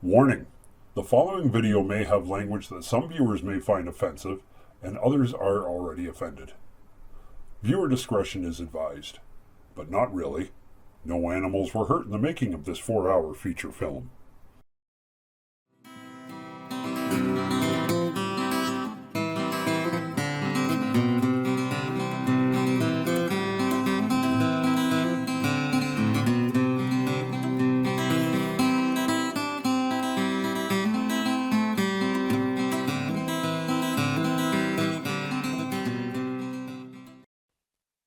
Warning: the following video may have language that some viewers may find offensive, and others are already offended. Viewer discretion is advised, but not really. No animals were hurt in the making of this 4-hour feature film.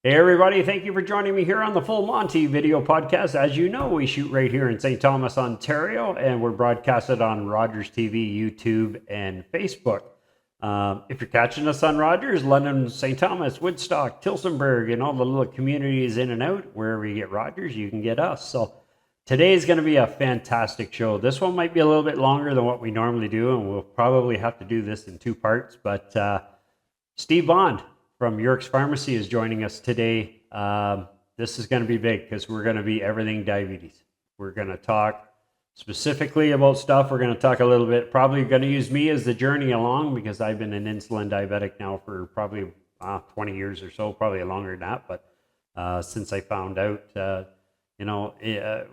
Hey everybody, thank you for joining me here on the Full Monty Video Podcast. As you know, we shoot right here in St. Thomas, Ontario, and we're broadcasted on Rogers TV, YouTube, and Facebook. If you're catching us on Rogers, London, St. Thomas, Woodstock, Tillsonburg, and all the little communities in and out, wherever you get Rogers, you can get us. So today is going to be a fantastic show. This one might be a little bit longer than what we normally do, and we'll probably have to do this in two parts, but Steve Bond from Yurek Pharmacy is joining us today. This is going to be big because we're going to be everything diabetes. We're going to talk specifically about stuff. We're going to talk a little bit, probably going to use me as the journey along because I've been an insulin diabetic now for probably 20 years or so, probably longer than that. But since I found out,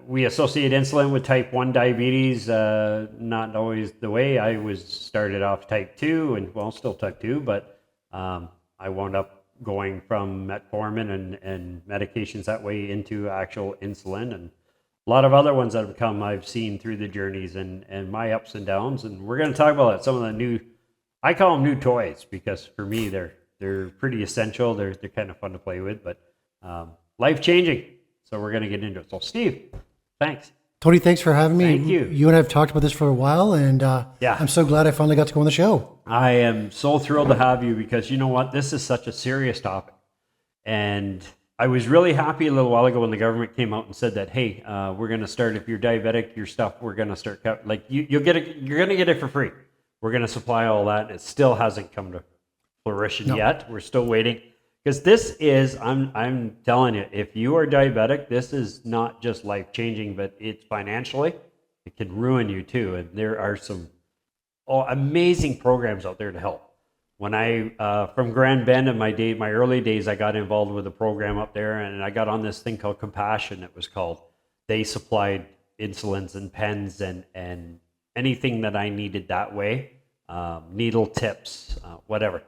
we associate insulin with type 1 diabetes, not always the way. I was started off type 2 and still type 2, but I wound up going from metformin and medications that way into actual insulin, and a lot of other ones that have come I've seen through the journeys and my ups and downs. And we're going to talk about some of the new, I call them new toys, because for me they're pretty essential. They're kind of fun to play with, but life changing. So we're going to get into it. So Steve, thanks. Tony, thanks for having me. Thank you. You and I have talked about this for a while, and I'm so glad I finally got to go on the show. I am so thrilled to have you because you know what? This is such a serious topic. And I was really happy a little while ago when the government came out and said that, hey, we're going to start, if you're diabetic, your stuff, we're going to start, you'll get it, you're going to get it for free. We're going to supply all that. It still hasn't come to fruition yet. We're still waiting. Because this is, I'm telling you, if you are diabetic, this is not just life-changing, but it's financially, it can ruin you too. And there are some amazing programs out there to help. When I, from Grand Bend in my early days, I got involved with a program up there, and I got on this thing called Compassion, it was called. They supplied insulins and pens and anything that I needed that way, needle tips, whatever.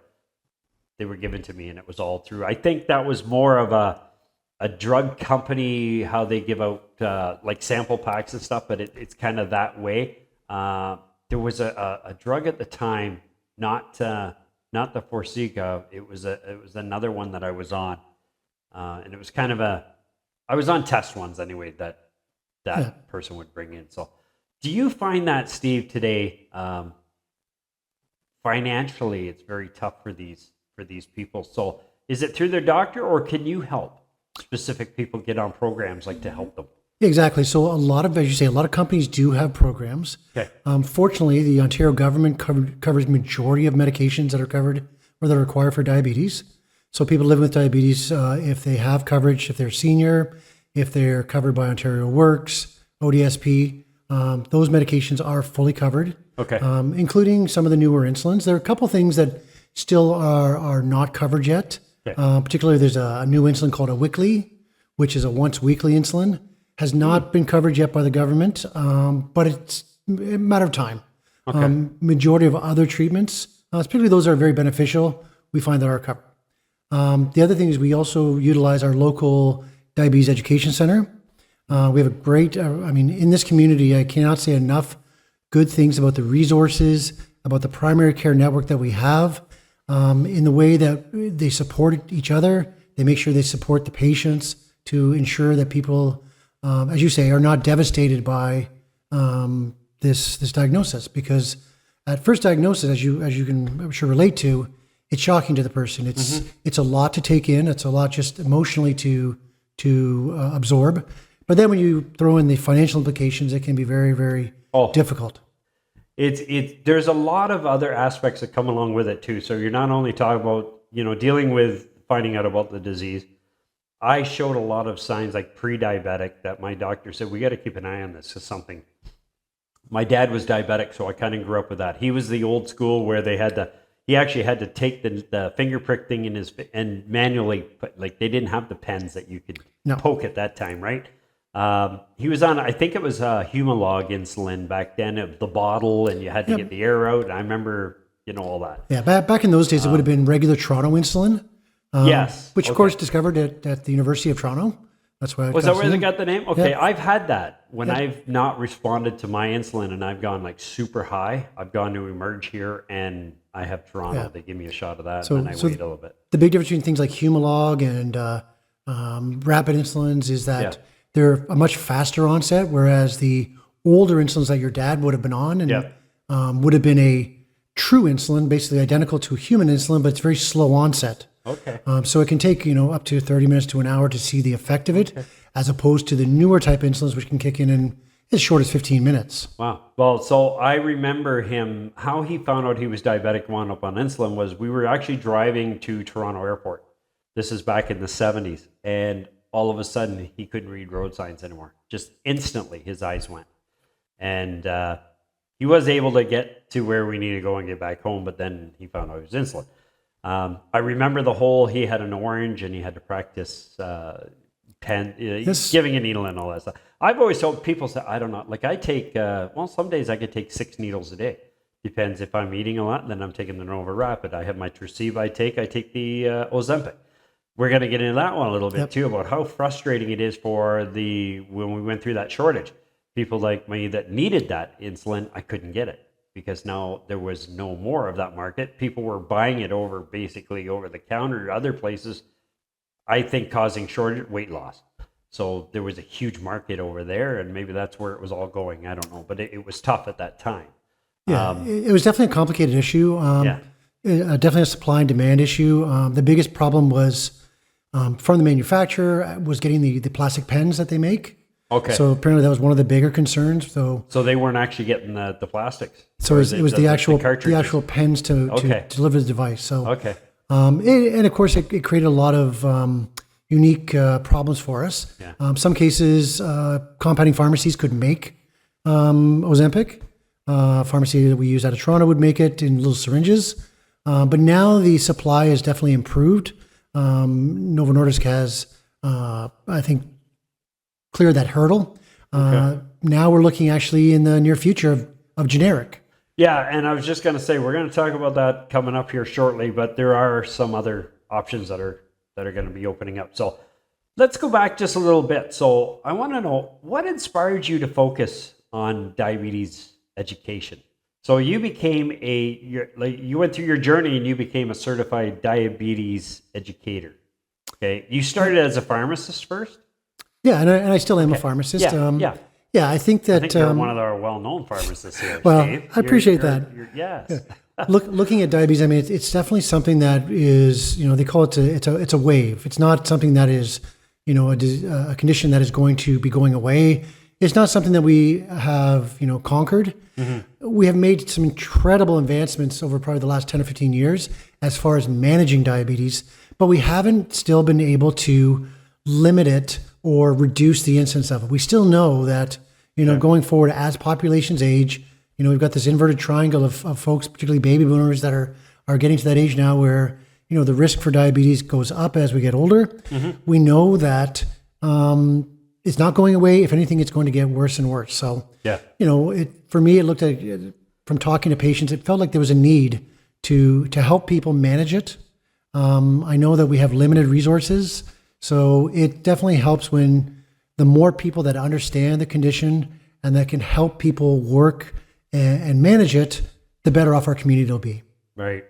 They were given to me, and it was all through. I think that was more of a drug company, how they give out like sample packs and stuff, but it's kind of that way. There was a drug at the time, not the Forxiga. It was another one that I was on, and it was kind of I was on test ones anyway that person would bring in. So, do you find that, Steve, today financially it's very tough for these people? So is it through their doctor, or can you help specific people get on programs like to help them? Exactly. So a lot of, as you say, a lot of companies do have programs. Okay. Fortunately, the Ontario government covers majority of medications that are covered or that are required for diabetes. So people living with diabetes, if they have coverage, if they're senior, if they're covered by Ontario Works, ODSP, those medications are fully covered. Okay. Including some of the newer insulins. There are a couple things that still are not covered yet. Okay. Particularly, there's a new insulin called a Weekly, which is a once weekly insulin. Has not been covered yet by the government, but it's a matter of time. Okay. Majority of other treatments, particularly those that are very beneficial, we find that are covered. The other thing is we also utilize our local diabetes education center. We have a great, in this community, I cannot say enough good things about the resources, about the primary care network that we have. In the way that they support each other, they make sure they support the patients to ensure that people, as you say, are not devastated by this diagnosis. Because at first diagnosis, as you can, I'm sure, relate to, it's shocking to the person. It's a lot to take in. It's a lot just emotionally to absorb. But then when you throw in the financial implications, it can be very, very difficult. There's a lot of other aspects that come along with it too. So you're not only talking about, dealing with finding out about the disease. I showed a lot of signs like pre-diabetic that my doctor said, we got to keep an eye on this. It's something my dad was diabetic, so I kind of grew up with that. He was the old school where he actually had to take the finger prick thing and manually put, like, they didn't have the pens that you could poke at that time, right? He was on, I think it was Humalog insulin back then, of the bottle, and you had to get the air out. And I remember, all that. Yeah, back in those days, it would have been regular Toronto insulin. Yes. Which, of course, discovered at the University of Toronto. That's why. Was that where they got the name? Okay, Yeah. I've had that when I've not responded to my insulin and I've gone like super high. I've gone to Emerge here and I have Toronto. Yeah. They give me a shot of that, So- and then I so wait a little bit. The big difference between things like Humalog and rapid insulins is that they're a much faster onset, whereas the older insulins that your dad would have been on and would have been a true insulin, basically identical to human insulin, but it's very slow onset. Okay. So it can take, up to 30 minutes to an hour to see the effect of it, as opposed to the newer type insulins, which can kick in as short as 15 minutes. Wow. Well, so I remember him, how he found out he was diabetic, wound up on insulin, was we were actually driving to Toronto Airport. This is back in the 70s. And all of a sudden, he couldn't read road signs anymore. Just instantly, his eyes went. And he was able to get to where we needed to go and get back home, but then he found out it was insulin. I remember he had an orange and he had to practice giving a needle and all that stuff. I've always told people, I don't know, like I take, some days I could take 6 needles a day. Depends if I'm eating a lot, then I'm taking the Nova Rapid. I have my Traceba I take the Ozempic. We're going to get into that one a little bit too, about how frustrating it is when we went through that shortage. People like me that needed that insulin, I couldn't get it, because now there was no more of that market. People were buying it basically over the counter or other places, I think causing shortage, weight loss. So there was a huge market over there, and maybe that's where it was all going. I don't know, but it was tough at that time. Yeah, it was definitely a complicated issue. Definitely a supply and demand issue. The biggest problem was from the manufacturer was getting the plastic pens that they make. Okay. So apparently that was one of the bigger concerns. So they weren't actually getting the plastics. So it was the actual pens to Okay. deliver the device. So Okay. and of course it created a lot of unique problems for us. Yeah. Some cases, compounding pharmacies could make Ozempic. Pharmacy that we use out of Toronto would make it in little syringes. But now the supply has definitely improved. Novo Nordisk has, I think, cleared that hurdle. Now we're looking actually in the near future of generic. Yeah, and I was just going to say, we're going to talk about that coming up here shortly, but there are some other options that are going to be opening up. So let's go back just a little bit. So I want to know, what inspired you to focus on diabetes education? So you became you went through your journey and you became a certified diabetes educator. Okay, you started as a pharmacist first. Yeah, and I still am a pharmacist. Yeah, I think that... I think you're one of our well-known pharmacists here, well, Steve. I appreciate that. Yes. Looking at diabetes, I mean, it's definitely something that is, they call it it's a wave. It's not something that is, a condition that is going to be going away. It's not something that we have, conquered. Mm-hmm. We have made some incredible advancements over probably the last 10 or 15 years as far as managing diabetes, but we haven't still been able to limit it or reduce the incidence of it. We still know that, going forward as populations age, we've got this inverted triangle of folks, particularly baby boomers, that are getting to that age now where, the risk for diabetes goes up as we get older. Mm-hmm. We know that it's not going away. If anything, it's going to get worse and worse. So, for me, it looked like, from talking to patients, it felt like there was a need to help people manage it. I know that we have limited resources, so it definitely helps when the more people that understand the condition and that can help people work and manage it, the better off our community will be. Right.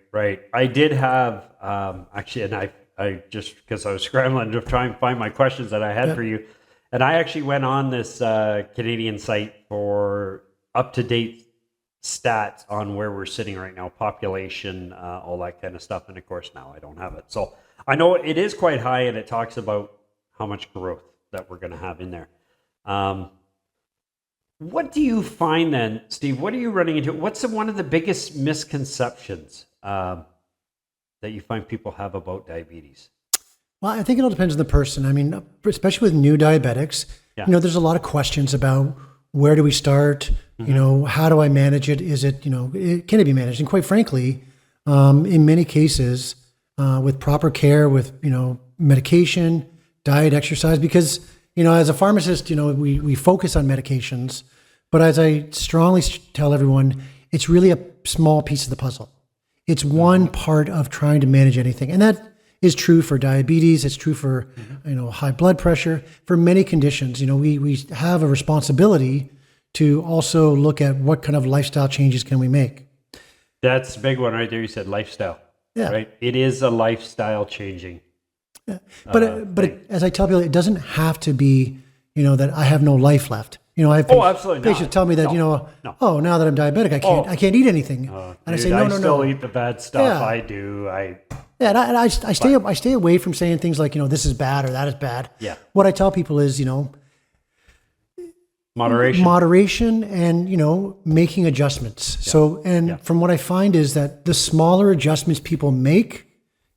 I did have, actually, and I just, because I was scrambling to try and find my questions that I had for you, and I actually went on this Canadian site for up-to-date stats on where we're sitting right now, population, all that kind of stuff. And of course, now I don't have it. So I know it is quite high, and it talks about how much growth that we're going to have in there. What do you find then, Steve? What are you running into? What's one of the biggest misconceptions that you find people have about diabetes? Well, I think it all depends on the person. I mean, especially with new diabetics, there's a lot of questions about where do we start? How do I manage it? Is it, can it be managed? And quite frankly, in many cases, with proper care, with, medication, diet, exercise, because, as a pharmacist, we focus on medications, but as I strongly tell everyone, it's really a small piece of the puzzle. It's one part of trying to manage anything. And that is true for diabetes. It's true for, high blood pressure, for many conditions. We have a responsibility to also look at what kind of lifestyle changes can we make. That's a big one right there. You said lifestyle. Yeah. Right. It is a lifestyle changing. Yeah. But as I tell people, it doesn't have to be, that I have no life left. I have absolutely patients tell me that, No. oh, now that I'm diabetic, I can't eat anything. And I say, no. I still eat the bad stuff. Yeah. I do. And I stay away from saying things like, this is bad or that is bad. Yeah. What I tell people is, moderation and, making adjustments. Yeah. So, from what I find is that the smaller adjustments people make,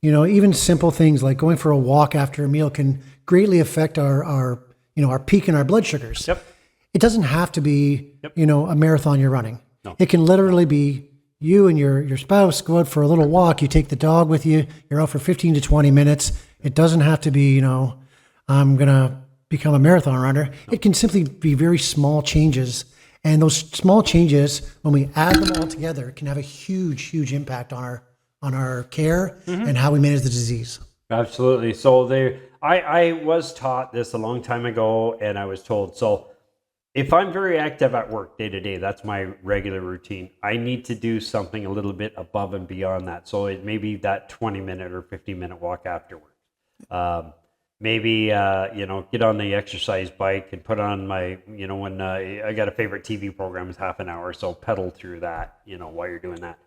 even simple things like going for a walk after a meal can greatly affect our peak in our blood sugars. Yep. It doesn't have to be, a marathon you're running. No. It can literally be you and your spouse go out for a little walk. You take the dog with you. You're out for 15 to 20 minutes. It doesn't have to be, I'm going to become a marathon runner. No. It can simply be very small changes. And those small changes, when we add them all together, can have a huge, huge impact on our care and how we manage the disease. Absolutely. So I was taught this a long time ago, and I was told, so if I'm very active at work day to day, that's my regular routine. I need to do something a little bit above and beyond that. So it may be that 20-minute or 15-minute walk afterwards. Maybe, get on the exercise bike and put on my, when I got a favorite TV program is half an hour. So pedal through that, while you're doing that.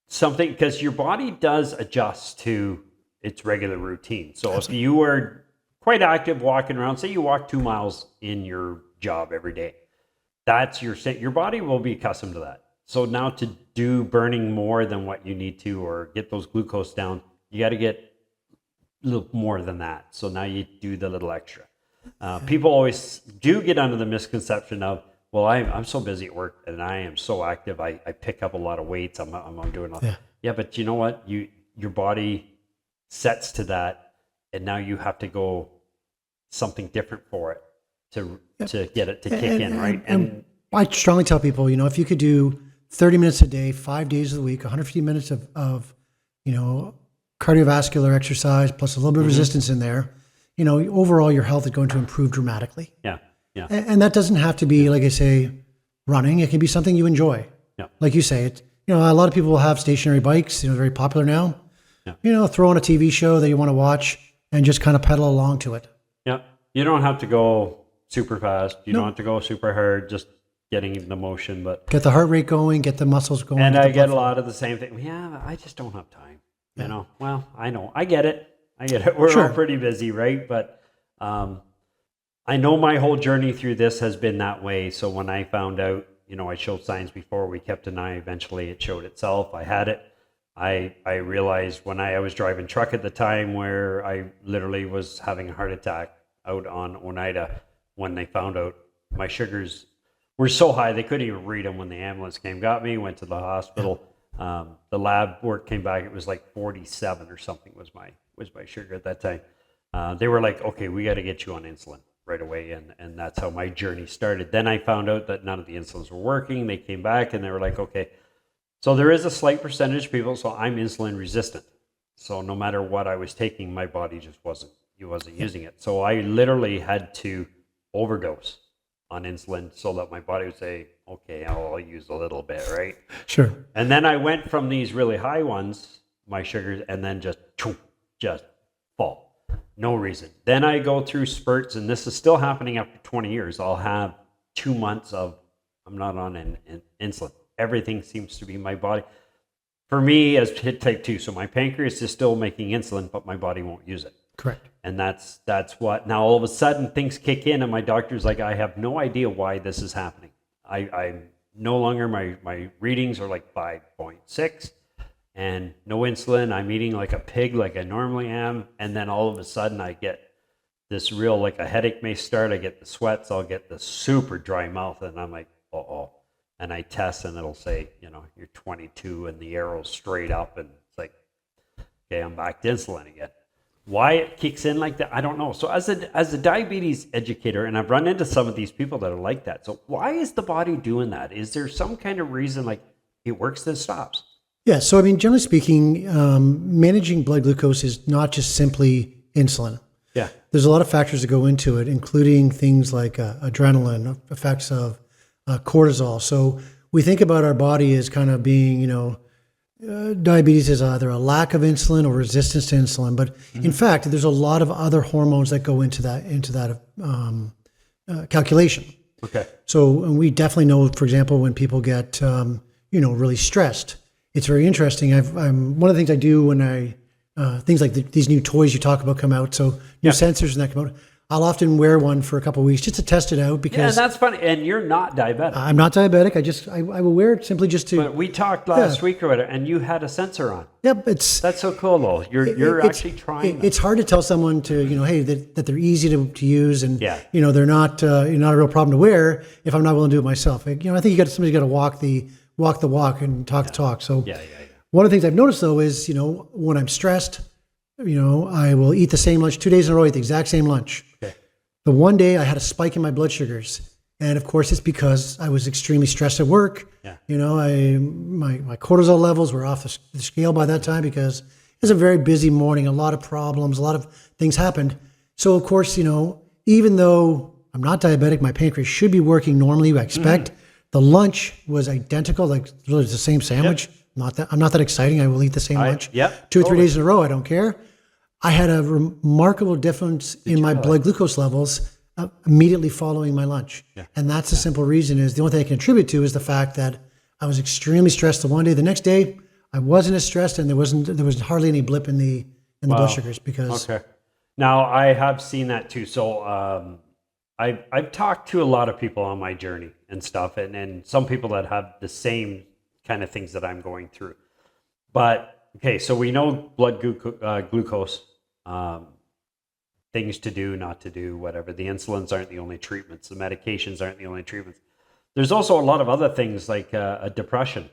Something, because your body does adjust to its regular routine. So Absolutely. If you are quite active walking around, say you walk 2 miles in your job every day, that's your body will be accustomed to that. So now to do burning more than what you need to, or get those glucose down, you got to get a little more than that. So now you do the little extra. People always do get under the misconception of, well, I'm so busy at work and I am so active. I pick up a lot of weights. I'm doing nothing. Yeah, but you know what? Your body sets to that, and now you have to go something different for it to get it to kick in, right? And I strongly tell people, if you could do 30 minutes a day, 5 days of the week, 150 minutes of cardiovascular exercise plus a little bit of resistance in there, overall your health is going to improve dramatically. Yeah. Yeah. And that doesn't have to be, like I say, running. It can be something you enjoy. Yeah. Like you say, a lot of people will have stationary bikes, very popular now. Yeah. Throw on a TV show that you want to watch and just kind of pedal along to it. Yeah. You don't have to go super fast. You don't have to go super hard, just getting the motion, but get the heart rate going, get the muscles going. And I get a lot of the same thing. Yeah, I just don't have time. Yeah. Well, I know. I get it. We're all pretty busy, right? But I know my whole journey through this has been that way. So when I found out, I showed signs before, we kept an eye, eventually it showed itself. I had it. I realized when I was driving truck at the time where I literally was having a heart attack out on Oneida when they found out my sugars were so high they couldn't even read them. When the ambulance came, got me, went to the hospital. The lab work came back, it was like 47 or something was my sugar at that time. They were like, okay, we got to get you on insulin right away, and that's how my journey started. Then I found out that none of the insulins were working. They came back and they were like, okay, so there is a slight percentage of people, so I'm insulin resistant. So no matter what I was taking, my body just wasn't using it. So I literally had to overdose on insulin so that my body would say, okay, I'll use a little bit, right? Sure. And then I went from these really high ones, my sugars, and then just fall. No reason. Then I go through spurts, and this is still happening after 20 years. I'll have 2 months of, I'm not on an insulin. Everything seems to be my body. For me, as type 2, so my pancreas is still making insulin, but my body won't use it. Correct. And that's what, now all of a sudden things kick in, and my doctor's like, I have no idea why this is happening. I'm no longer, my readings are like 5.6 and no insulin. I'm eating like a pig like I normally am. And then all of a sudden I get this real, like a headache may start. I get the sweats. I'll get the super dry mouth. And I'm like, uh-oh. And I test and it'll say, you're 22 and the arrow's straight up. And it's like, okay, I'm back to insulin again. Why it kicks in like that, I don't know. So as a diabetes educator, and I've run into some of these people that are like that. So why is the body doing that? Is there some kind of reason, like it works, then stops? Yeah. So, I mean, generally speaking, managing blood glucose is not just simply insulin. Yeah. There's a lot of factors that go into it, including things like adrenaline, effects of cortisol. So we think about our body as kind of being, diabetes is either a lack of insulin or resistance to insulin. But in fact, there's a lot of other hormones that go into that calculation. Okay. So and we definitely know, for example, when people get, really stressed, it's very interesting. One of the things I do when things like these new toys you talk about come out. So new sensors and that come out. I'll often wear one for a couple of weeks just to test it out because. Yeah, and that's funny. And you're not diabetic. I'm not diabetic. I will wear it simply just to. But we talked last week or whatever, and you had a sensor on. Yep, that's so cool though. You're actually trying. It's hard to tell someone to hey that they're easy to use and they're not not a real problem to wear if I'm not willing to do it myself. I think somebody's got to walk the walk and talk the talk. So one of the things I've noticed though is when I'm stressed. I will eat the same lunch 2 days in a row, eat the exact same lunch. Okay. The one day I had a spike in my blood sugars. And of course, it's because I was extremely stressed at work. Yeah. My cortisol levels were off the scale by that time because it was a very busy morning, a lot of problems, a lot of things happened. So of course, even though I'm not diabetic, my pancreas should be working normally, I expect. The lunch was identical, like literally the same sandwich. Yep. I'm not that exciting. I will eat the same lunch 2 or 3 days in a row. I don't care. I had a remarkable difference in my blood glucose levels immediately following my lunch. Yeah. And that's the simple reason is the only thing I can attribute to is the fact that I was extremely stressed the one day. The next day, I wasn't as stressed and there was hardly any blip in the blood sugars because. Okay. Now I have seen that too. So I've talked to a lot of people on my journey and stuff and some people that have the same kind of things that I'm going through. But okay, so we know blood glucose, things to do, not to do, whatever. The insulins aren't the only treatments. The medications aren't the only treatments. There's also a lot of other things like depression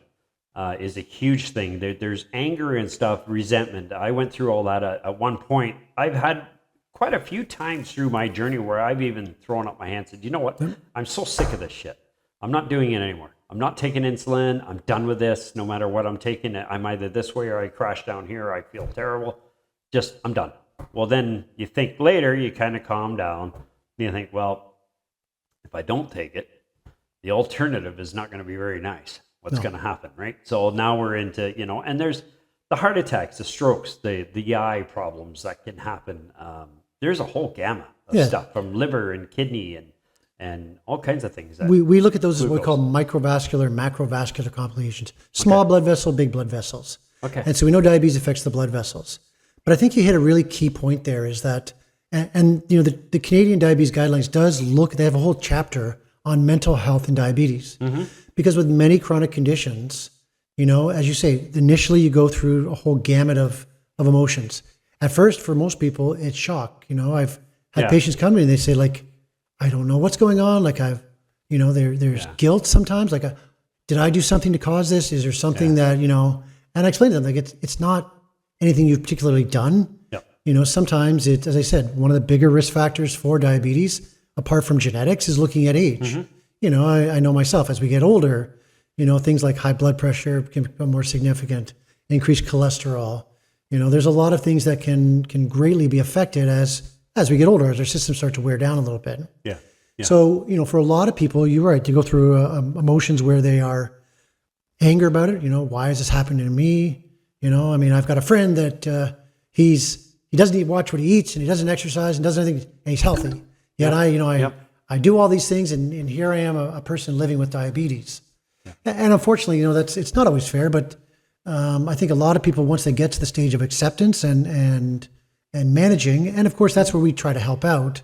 is a huge thing. There's anger and stuff, resentment. I went through all that at one point. I've had quite a few times through my journey where I've even thrown up my hands and said, you know what? I'm so sick of this shit. I'm not doing it anymore. I'm not taking insulin. I'm done with this. No matter what I'm taking, I'm either this way or I crash down here. I feel terrible. I'm done. Well, then you think later, you kind of calm down. You think, well, if I don't take it, the alternative is not going to be very nice. What's going to happen, right? So now we're into, and there's the heart attacks, the strokes, the eye problems that can happen. There's a whole gamut of stuff from liver and kidney and all kinds of things. We look at those as what we call microvascular, macrovascular complications. Small blood vessel, big blood vessels. Okay. And so we know diabetes affects the blood vessels. But I think you hit a really key point there is that, the Canadian Diabetes Guidelines they have a whole chapter on mental health and diabetes. Mm-hmm. Because with many chronic conditions, as you say, initially you go through a whole gamut of emotions. At first, for most people, it's shock. I've had patients come to me and they say, like, I don't know what's going on. Like there's guilt sometimes. Like, did I do something to cause this? Is there something that, and I explain to them, like, it's not anything you've particularly done. Yep. Sometimes as I said, one of the bigger risk factors for diabetes, apart from genetics, is looking at age. Mm-hmm. I know myself as we get older, things like high blood pressure can become more significant, increased cholesterol. There's a lot of things that can greatly be affected as we get older, as our systems start to wear down a little bit. Yeah. So, for a lot of people, you're right, to go through emotions where they are anger about it. Why is this happening to me? I've got a friend that he doesn't watch what he eats and he doesn't exercise and doesn't anything, and he's healthy. Yet I do all these things and here I am a person living with diabetes. Yeah. And unfortunately, it's not always fair, but I think a lot of people, once they get to the stage of acceptance and managing, and of course that's where we try to help out.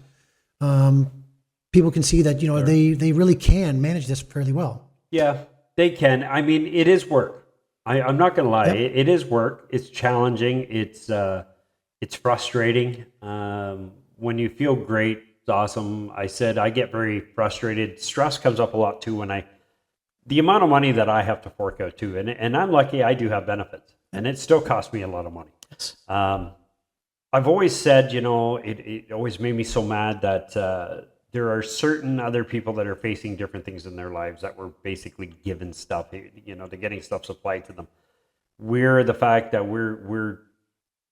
People can see that they really can manage this fairly well. Yeah, they can. It is work. I'm not going to lie. It is work. It's challenging. It's frustrating. when you feel great, it's awesome. I said I get very frustrated. Stress comes up a lot too when the amount of money that I have to fork out too, and I'm lucky I do have benefits, and it still costs me a lot of money. Yes. I've always said, it always made me so mad that there are certain other people that are facing different things in their lives that were basically given stuff, they're getting stuff supplied to them. We're the fact that we're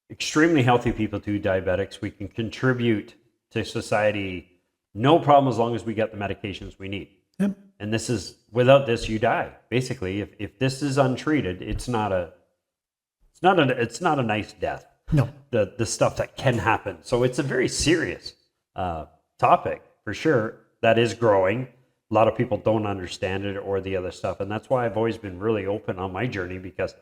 extremely healthy people too, diabetics. We can contribute to society, no problem, as long as we get the medications we need. Yep. And without this, you die. Basically, if this is untreated, it's not a nice death. No. The stuff that can happen. So it's a very serious topic for sure that is growing. A lot of people don't understand it or the other stuff. And that's why I've always been really open on my journey, because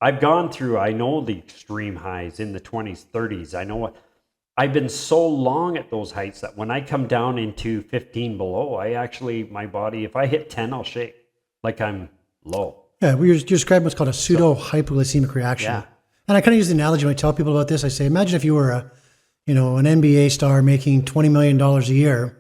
I've gone through, I know the extreme highs in the 20s, 30s. I know what I've been so long at those heights that when I come down into 15 below, my body, if I hit 10, I'll shake like I'm low. Yeah, you're describing what's called a pseudo hypoglycemic reaction. Yeah. And I kind of use the analogy when I tell people about this. I say, imagine if you were an NBA star making $20 million a year,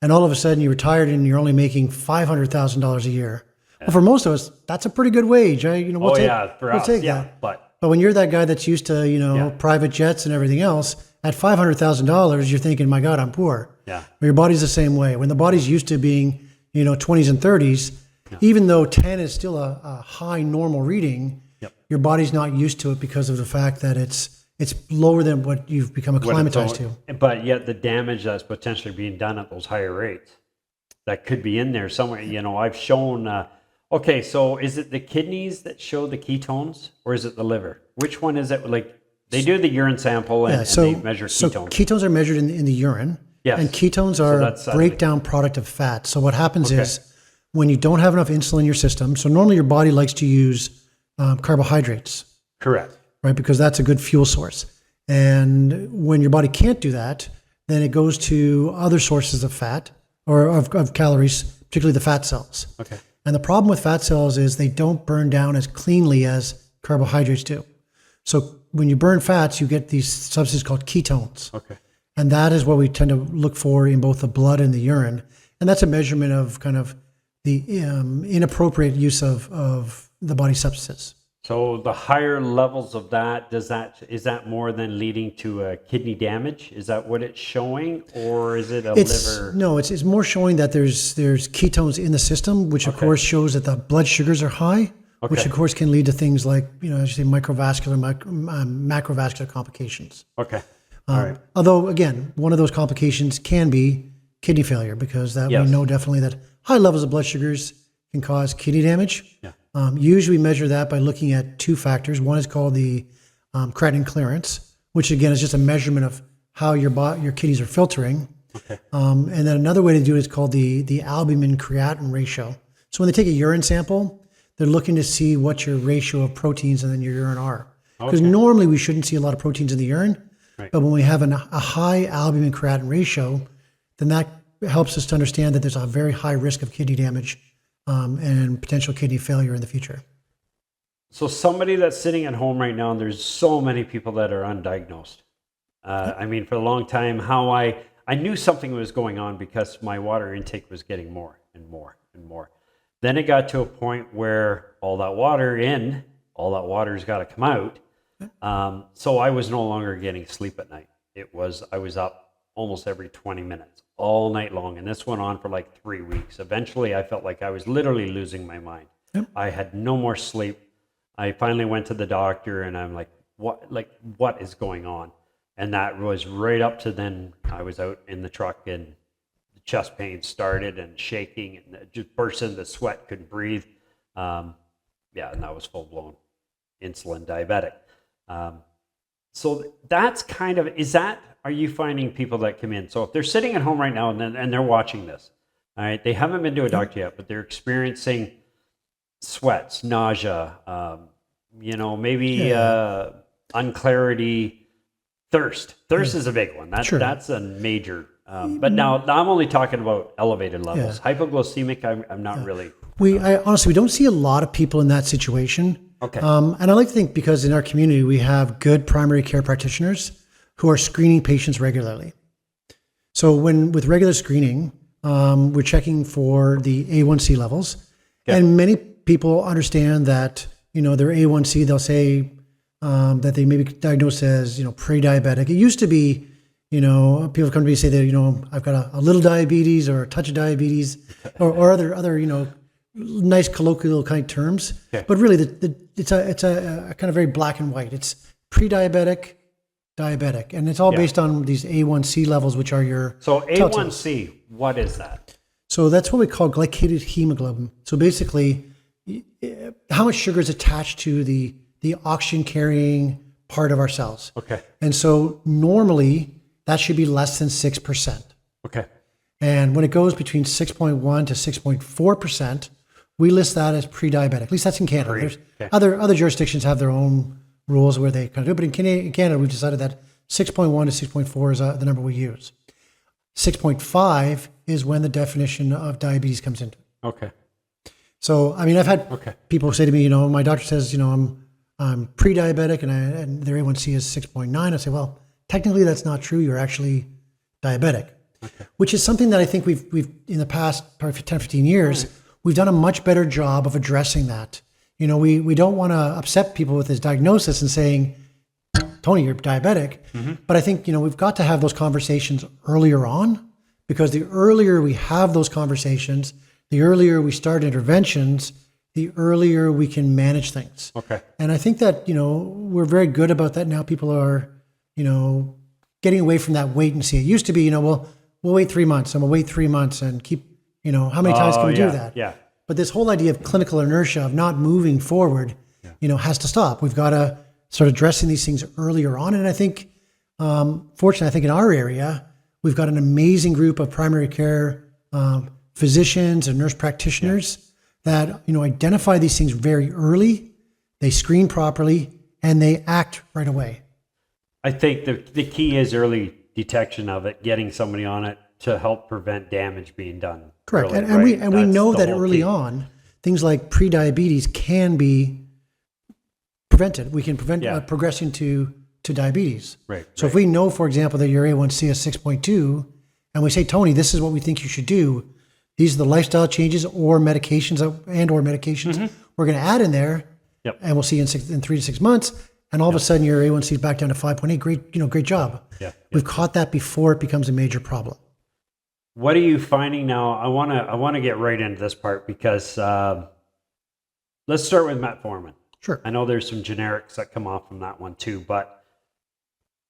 and all of a sudden you retired and you're only making $500,000 a year. Yeah. Well, for most of us, that's a pretty good wage. We'll take that. But when you're that guy that's used to, private jets and everything else, at $500,000, you're thinking, my God, I'm poor. Yeah. Well, your body's the same way. When the body's used to being, 20s and 30s, even though 10 is still a high normal reading, your body's not used to it because of the fact that it's lower than what you've become acclimatized to. But yet the damage that's potentially being done at those higher rates, that could be in there somewhere. I've shown, so is it the kidneys that show the ketones, or is it the liver? Which one is it? Like, they do the urine sample and they measure ketones. So ketones are measured in the urine. Yes. And ketones are a breakdown product of fat. So what happens is when you don't have enough insulin in your system, so normally your body likes to use carbohydrates. Correct. Right, because that's a good fuel source. And when your body can't do that, then it goes to other sources of fat or of calories, particularly the fat cells. Okay. And the problem with fat cells is they don't burn down as cleanly as carbohydrates do. So when you burn fats, you get these substances called ketones. Okay. And that is what we tend to look for in both the blood and the urine. And that's a measurement of kind of the inappropriate use of the body substances. So the higher levels of that, is that more than leading to kidney damage? Is that what it's showing, or is it liver? No, it's more showing that there's ketones in the system, which of course shows that the blood sugars are high, which of course can lead to things like, as you say, microvascular, macrovascular complications. Okay. All right. Although again, one of those complications can be kidney failure, because we know definitely that high levels of blood sugars can cause kidney damage. Yeah. Usually we measure that by looking at two factors. One is called the creatinine clearance, which again is just a measurement of how your kidneys are filtering. Okay. And then another way to do it is called the albumin creatinine ratio. So when they take a urine sample, they're looking to see what your ratio of proteins in your urine are. Because normally we shouldn't see a lot of proteins in the urine, but when we have a high albumin creatinine ratio, then that helps us to understand that there's a very high risk of kidney damage and potential kidney failure in the future. So somebody that's sitting at home right now, and there's so many people that are undiagnosed. For a long time, I knew something was going on because my water intake was getting more and more and more. Then it got to a point where all that water's got to come out. So I was no longer getting sleep at night. I was up almost every 20 minutes, all night long. And this went on for like 3 weeks. Eventually, I felt like I was literally losing my mind. Yep. I had no more sleep. I finally went to the doctor and I'm like, what is going on? And that was right up to then. I was out in the truck and the chest pain started and shaking and just burst into sweat, couldn't breathe. And that was full blown insulin diabetic. So that's kind of, are you finding people that come in? So if they're sitting at home right now and they're watching this, all right, they haven't been to a doctor yet, but they're experiencing sweats, nausea, unclarity, thirst. Thirst is a big one. That's a major. But now I'm only talking about elevated levels. Hypoglycemic, I'm not really. We don't see a lot of people in that situation. Okay. And I like to think because in our community we have good primary care practitioners who are screening patients regularly. So with regular screening, we're checking for the A1C levels, and many people understand that their A1C. They'll say that they may be diagnosed as pre-diabetic. It used to be people come to me and say that I've got a little diabetes or a touch of diabetes or other nice colloquial kind of terms. Okay. But really, it's a kind of very black and white. It's pre-diabetic, diabetic, and it's all based on these A1C levels, which are your A1C. What is that? So that's what we call glycated hemoglobin. So basically, how much sugar is attached to the oxygen carrying part of our cells. Okay. And so normally that should be less than 6%. Okay. And when it goes between 6.1 to 6.4%, we list that as pre-diabetic. At least that's in Canada. There's other jurisdictions have their own rules where they kind of do it. But in Canada, we've decided that 6.1 to 6.4 is the number we use. 6.5 is when the definition of diabetes comes into it. Okay. So, I mean, I've had people say to me, my doctor says, I'm pre-diabetic and their A1C is 6.9. I say, well, technically that's not true. You're actually diabetic, which is something that I think we've in the past probably 10, 15 years, we've done a much better job of addressing that. We don't want to upset people with this diagnosis and saying, Tony, you're diabetic. Mm-hmm. But I think, we've got to have those conversations earlier on, because the earlier we have those conversations, the earlier we start interventions, the earlier we can manage things. Okay. And I think that, we're very good about that now. People are, getting away from that wait and see. It used to be, we'll wait 3 months. I'm going to wait 3 months and keep, how many times can we do that? Yeah. But this whole idea of clinical inertia of not moving forward, has to stop. We've got to start addressing these things earlier on. And I think, fortunately, I think in our area, we've got an amazing group of primary care physicians and nurse practitioners that, identify these things very early, they screen properly, and they act right away. I think the key is early detection of it, getting somebody on it to help prevent damage being done. Correct. Early, and we know that early on, things like prediabetes can be prevented. We can prevent progressing to diabetes. Right. So if we know, for example, that your A1C is 6.2, and we say, Tony, this is what we think you should do. These are the lifestyle changes or medications we're going to add in there. Yep. And we'll see in 3 to 6 months. And all of a sudden your A1C is back down to 5.8. Great job. Yeah. We've caught that before it becomes a major problem. What are you finding now? I want to get right into this part because let's start with metformin. Sure. I know there's some generics that come off from that one too, but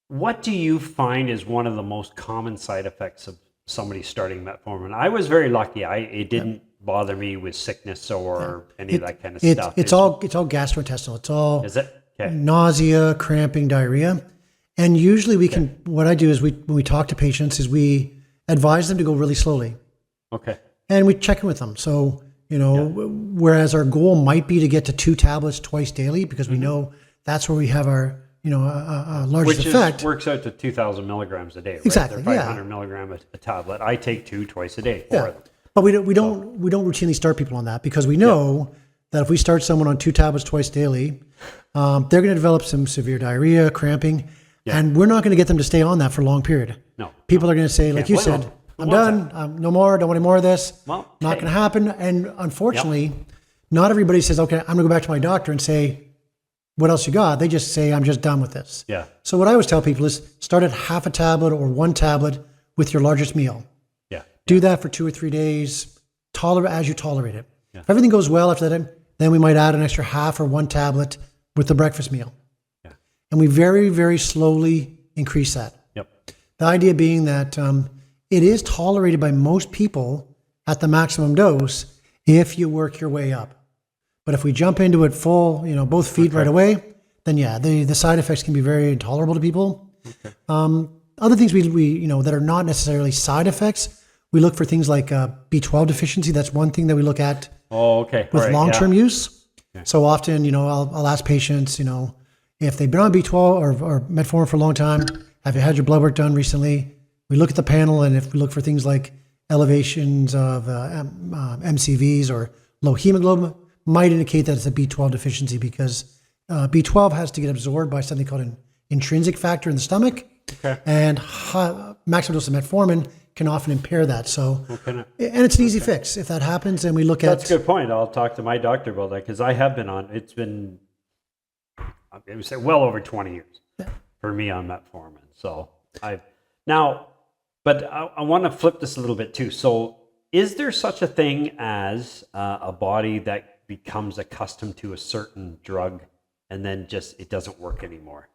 what do you find is one of the most common side effects of somebody starting metformin? I was very lucky. It didn't bother me with sickness or any of that kind of stuff. It's all gastrointestinal. It's all is it? Okay. Nausea, cramping, diarrhea. And usually what I do is when we talk to patients is we advise them to go really slowly. Okay. And we check in with them. So, whereas our goal might be to get to 2 tablets twice daily, because we know that's where we have our, largest effect. Works out to 2,000 milligrams a day, right? Exactly. They're 500 milligram a tablet. I take 2 twice a day. Yeah. But we don't routinely start people on that, because we know that if we start someone on 2 tablets twice daily, they're going to develop some severe diarrhea, cramping, and we're not going to get them to stay on that for a long period. No. People are going to say, like you said, I'm done. No more. Don't want any more of this. Well, not going to happen. And unfortunately, not everybody says, okay, I'm going to go back to my doctor and say, what else you got? They just say, I'm just done with this. Yeah. So what I always tell people is start at half a tablet or 1 tablet with your largest meal. Yeah. Do that for 2 or 3 days. Tolerate as you tolerate it. Yeah. If everything goes well after that, then we might add an extra half or 1 tablet with the breakfast meal. Yeah. And we very, very slowly increase that. Yep. The idea being that it is tolerated by most people at the maximum dose if you work your way up. But if we jump into it full, both feet right away, then the side effects can be very intolerable to people. Okay. Other things we that are not necessarily side effects, we look for things like B12 deficiency. That's one thing that we look at. Oh, okay. With long-term use. Okay. So often, I'll ask patients, if they've been on B12 or metformin for a long time, have you had your blood work done recently? We look at the panel, and if we look for things like elevations of MCVs or low hemoglobin, might indicate that it's a B12 deficiency, because B12 has to get absorbed by something called an intrinsic factor in the stomach. Okay. And maximum dose of metformin can often impair that. So, and it's an easy fix. If that happens, and we look That's a good point. I'll talk to my doctor about that, because I have been on, it's been, I would say, well over 20 years for me on metformin. So but I want to flip this a little bit too. So is there such a thing as a body that becomes accustomed to a certain drug and then just it doesn't work anymore?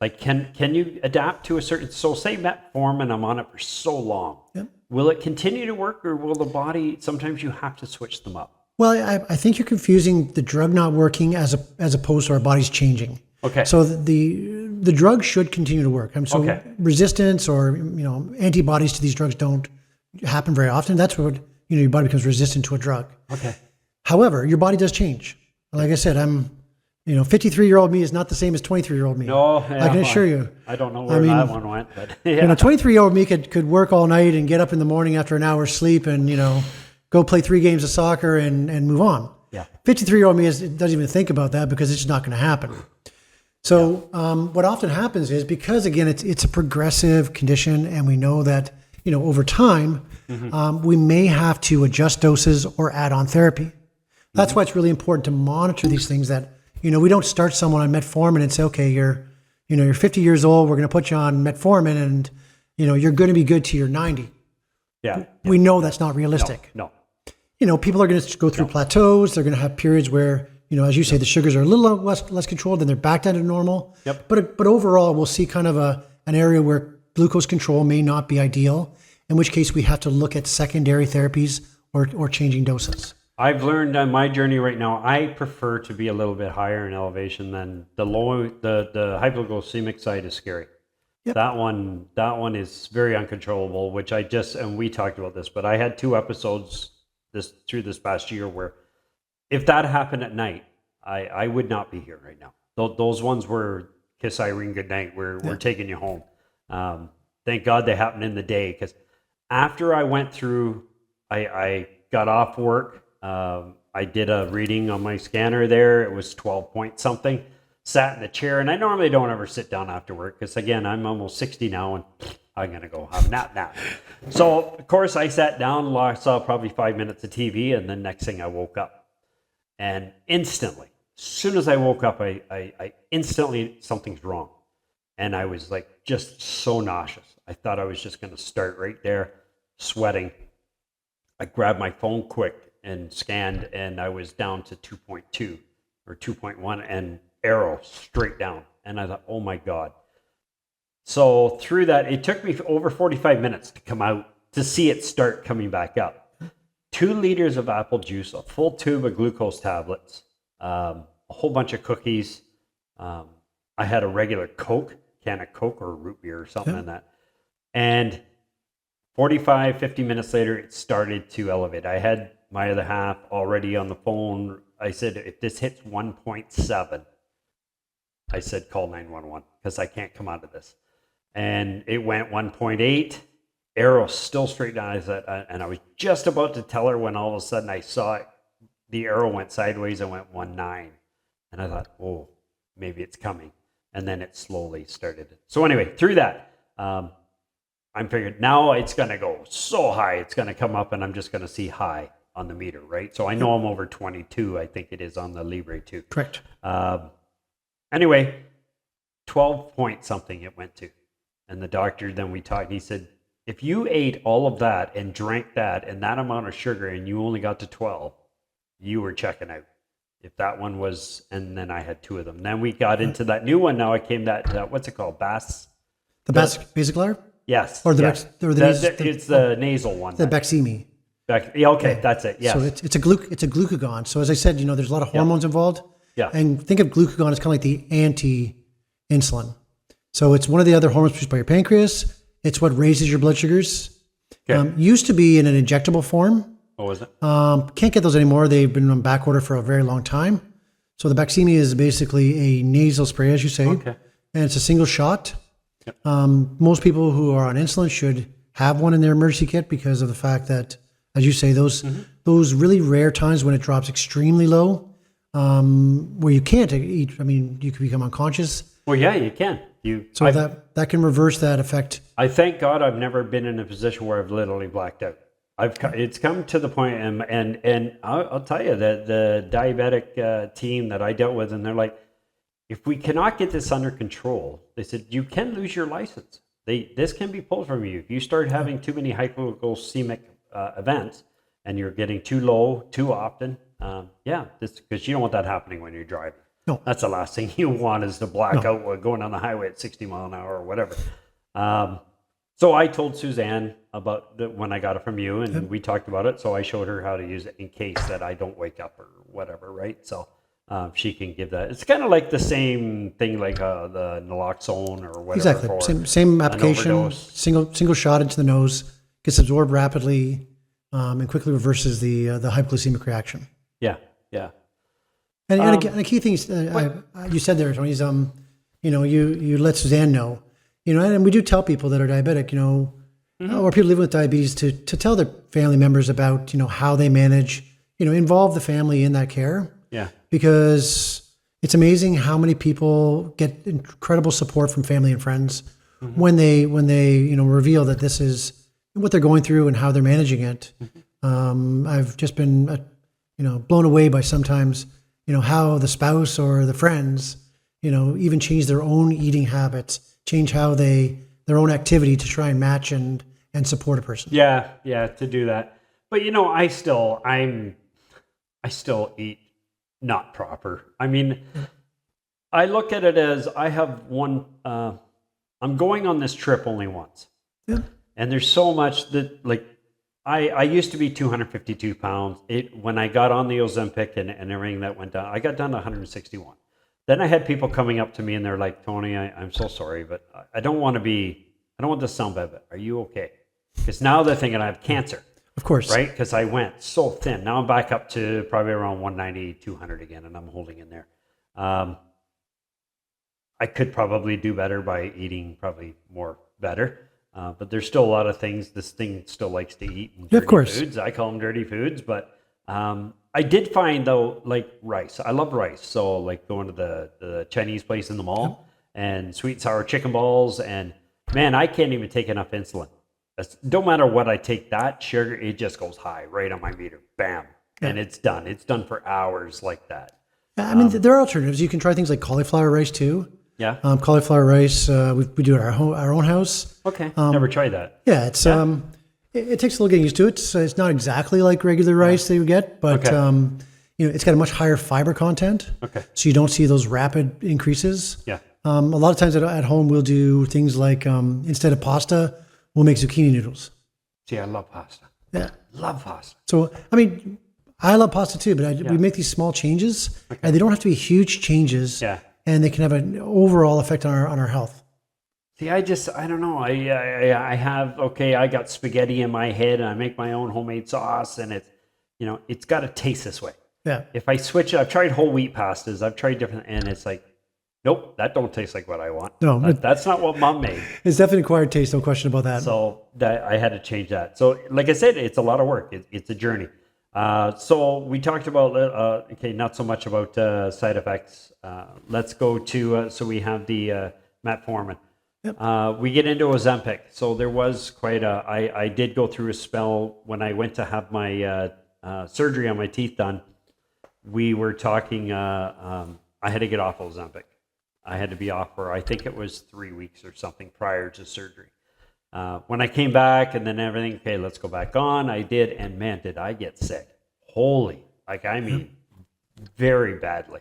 Like, can you adapt to a certain, so say metformin, I'm on it for so long. Yep. Will it continue to work, or will the body, sometimes you have to switch them up? Well, I think you're confusing the drug not working as opposed to our bodies changing. Okay. So the drug should continue to work. Resistance or antibodies to these drugs don't happen very often. That's what your body becomes resistant to a drug. Okay. However, your body does change. Like I said, 53-year-old me is not the same as 23-year-old me. No, I can assure you. I don't know where that one went, but 23-year-old me could work all night and get up in the morning after an hour's sleep and go play 3 games of soccer and move on. Yeah. 53-year-old me doesn't even think about that because it's just not going to happen. So what often happens is, because again it's a progressive condition, and we know that over time we may have to adjust doses or add on therapy. That's why it's really important to monitor these things. That we don't start someone on metformin and say, okay, you're 50 years old, we're going to put you on metformin, and you're going to be good till you're 90. Yeah. We know that's not realistic. No. People are going to go through plateaus. They're going to have periods where, as you say, the sugars are a little less controlled, and they're back down to normal. Yep. But overall, we'll see kind of an area where glucose control may not be ideal, in which case we have to look at secondary therapies or changing doses. I've learned on my journey right now, I prefer to be a little bit higher in elevation than the hypoglycemic side is scary. Yep. That one is very uncontrollable, which and we talked about this, but I had 2 episodes through this past year where if that happened at night, I would not be here right now. Those ones were kiss Irene goodnight. We're taking you home. Thank God they happened in the day, because after I went through, I got off work. I did a reading on my scanner there. It was 12 point something. Sat in the chair, and I normally don't ever sit down after work because, again, I'm almost 60 now, and I'm going to go have a nap now. So, of course, I sat down, saw probably 5 minutes of TV, and then next thing I woke up. And instantly, as soon as I woke up, I instantly, something's wrong. And I was like just so nauseous. I thought I was just going to start right there, sweating. I grabbed my phone quick and scanned, and I was down to 2.2 or 2.1 and arrow straight down. And I thought, oh my God. So through that, it took me over 45 minutes to come out to see it start coming back up. 2 liters of apple juice, a full tube of glucose tablets, a whole bunch of cookies. I had a regular Coke, can of Coke or root beer or something like that. And 45, 50 minutes later, it started to elevate. I had my other half already on the phone. I said, if this hits 1.7, I said, call 911 because I can't come out of this. And it went 1.8, arrow still straight down. I said, and I was just about to tell her when all of a sudden I saw it, the arrow went sideways and went 1.9. And I thought, oh, maybe it's coming. And then it slowly started. So anyway, through that, I'm figured now it's going to go so high. It's going to come up and I'm just going to see high on the meter, right? So I know I'm over 22. I think it is on the Libre 2. Correct. Anyway, 12 point something it went to. And the doctor, then we talked, and he said, if you ate all of that and drank that and that amount of sugar and you only got to 12, you were checking out. If that one was, and then I had 2 of them. Then we got into that new one. Now I came what's it called? The Basilar? Yes. Or it's the nasal one. The Baqsimi. Okay, that's it. Yes. So it's a glucagon. So as I said, there's a lot of hormones involved. Yeah. And think of glucagon as kind of like the anti-insulin. So it's one of the other hormones produced by your pancreas. It's what raises your blood sugars. Okay. Used to be in an injectable form. Oh, is it? Can't get those anymore. They've been on back order for a very long time. So the Baqsimi is basically a nasal spray, as you say. Okay. And it's a single shot. Yep. Most people who are on insulin should have one in their emergency kit because of the fact that, as you say, those really rare times when it drops extremely low, where you can't eat. I mean, you could become unconscious. Well, yeah, you can. So that can reverse that effect. I thank God I've never been in a position where I've literally blacked out. It's come to the point, and I'll tell you that the diabetic team that I dealt with, and they're like, if we cannot get this under control, they said, you can lose your license. This can be pulled from you. If you start having too many hypoglycemic events and you're getting too low too often, because you don't want that happening when you're driving. No. That's the last thing you want is to black out while going on the highway at 60 mile an hour or whatever. So I told Suzanne about when I got it from you, and we talked about it. So I showed her how to use it in case that I don't wake up or whatever, right? So she can give that. It's kind of like the same thing like the naloxone or whatever. Exactly. Same application, single shot into the nose, gets absorbed rapidly, and quickly reverses the hypoglycemic reaction. Yeah. And again, the key thing is, you said there, Tony, is you let Suzanne know, and we do tell people that are diabetic, or people living with diabetes to tell their family members about, how they manage, involve the family in that care. Yeah. Because it's amazing how many people get incredible support from family and friends when they reveal that this is what they're going through and how they're managing it. I've just been, blown away by sometimes, how the spouse or the friends, even change their own eating habits, change how their own activity to try and match and support a person. Yeah, to do that. But I still eat not proper. I mean, I look at it as I have one. I'm going on this trip only once, and there's so much that I used to be 252 pounds. When I got on the Ozempic and everything that went down, I got down to 161. Then I had people coming up to me and they're like, Tony, I'm so sorry, but I don't want this to sound bad, but are you okay? Because now they're thinking I have cancer. Of course. Right? Because I went so thin. Now I'm back up to probably around 190, 200 again, and I'm holding in there. I could probably do better by eating probably more better. But there's still a lot of things this thing still likes to eat. And dirty of course. Foods. I call them dirty foods. But I did find, though, like rice. I love rice. So like going to the Chinese place in the mall and sweet and sour chicken balls. And, man, I can't even take enough insulin. Don't matter what I take, that sugar, it just goes high right on my meter. Bam. Yeah. And it's done. It's done for hours like that. I mean, there are alternatives. You can try things like cauliflower rice too. Yeah. Cauliflower rice, we do it at our own house. Okay. Never tried that. Yeah. It's, it takes a little getting used to it. So it's not exactly like regular rice that you get, but, it's got a much higher fiber content. Okay. So you don't see those rapid increases. Yeah. A lot of times at home, we'll do things like, instead of pasta, we'll make zucchini noodles. See, I love pasta. Yeah. Love pasta. So, I mean, I love pasta too, but we make these small changes and they don't have to be huge changes. Yeah. And they can have an overall effect on our health. See, I don't know. I got spaghetti in my head and I make my own homemade sauce and it's got to taste this way. Yeah. If I switch it, I've tried whole wheat pastas. I've tried different, and it's like, nope, that don't taste like what I want. No, that's not what Mom made. It's definitely acquired taste, no question about that. So I had to change that. So like I said, it's a lot of work. It's a journey. So we talked about, not so much about side effects. Let's go to, so we have the metformin. Yep. We get into Ozempic. So there was quite I did go through a spell when I went to have my surgery on my teeth done. We were talking, I had to get off Ozempic. I had to be off for, I think it was 3 weeks or something prior to surgery. When I came back and then everything, okay, let's go back on. I did, and man, did I get sick. Very badly.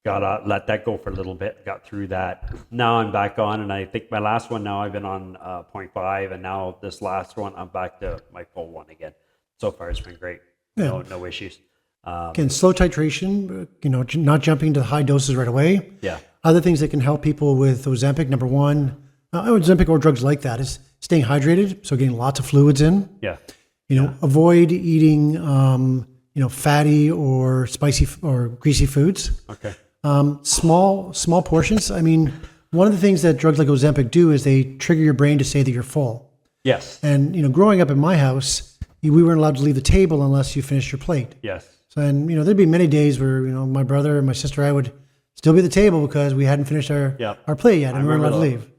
Got let that go for a little bit, got through that. Now I'm back on, and I think my last one now I've been on 0.5, and now this last one I'm back to my full one again. So far it's been great. Yeah. No issues. Again, slow titration, not jumping to the high doses right away. Yeah. Other things that can help people with Ozempic, number one, Ozempic or drugs like that, is staying hydrated, so getting lots of fluids in. Yeah. Avoid eating, fatty or spicy or greasy foods. Okay. Small portions. I mean, one of the things that drugs like Ozempic do is they trigger your brain to say that you're full. Yes. And, growing up in my house, we weren't allowed to leave the table unless you finished your plate. Yes. So, and, there'd be many days where, my brother and my sister, I would still be at the table because we hadn't finished our play yet and we weren't allowed to leave.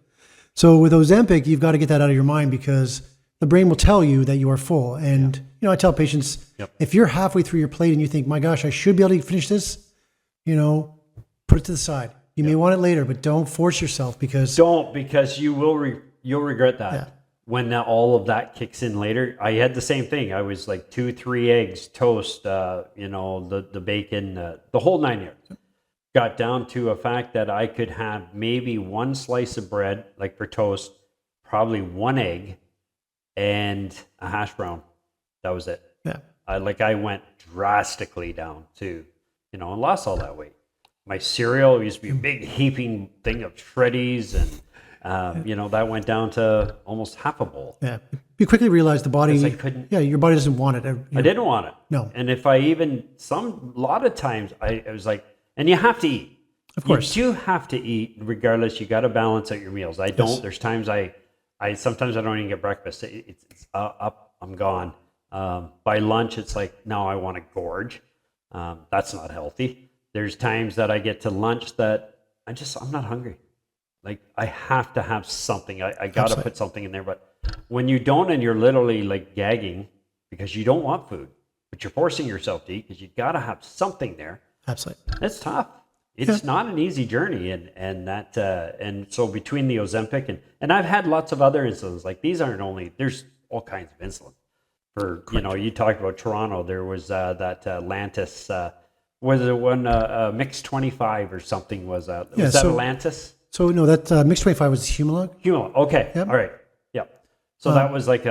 So with Ozempic, you've got to get that out of your mind because the brain will tell you that you are full. And, I tell patients, if you're halfway through your plate and you think, my gosh, I should be able to finish this, put it to the side. You may want it later, but don't force yourself because you'll regret that when all of that kicks in later. I had the same thing. I was like 2-3 eggs, toast, the bacon, the whole 9 yards. Got down to a fact that I could have maybe one slice of bread, like for toast, probably one egg, and a hash brown. That was it. Yeah. I went drastically down to, and lost all that weight. My cereal used to be a big heaping thing of Shreddies, and that went down to almost half a bowl. Yeah. You quickly realize the body. I couldn't. Yeah, your body doesn't want it. I didn't want it. No. And if I even a lot of times I was like, and you have to eat. Of course. You do have to eat regardless. You got to balance out your meals. I don't. There's times sometimes I don't even get breakfast. It's up. I'm gone. By lunch, it's like, no, I want to gorge. That's not healthy. There's times that I get to lunch that I'm not hungry. Like I have to have something. I got to put something in there. But when you don't and you're literally like gagging because you don't want food, but you're forcing yourself to eat because you got to have something there. Absolutely. It's tough. It's not an easy journey. And so between the Ozempic and I've had lots of other insulins, like these aren't only, there's all kinds of insulin. For, you talked about Toronto, there was that Atlantis, was it one Mix 25 or something was that Atlantis? So no, that Mix 25 was Humalog. Humalog, okay, all right, yeah. So that was like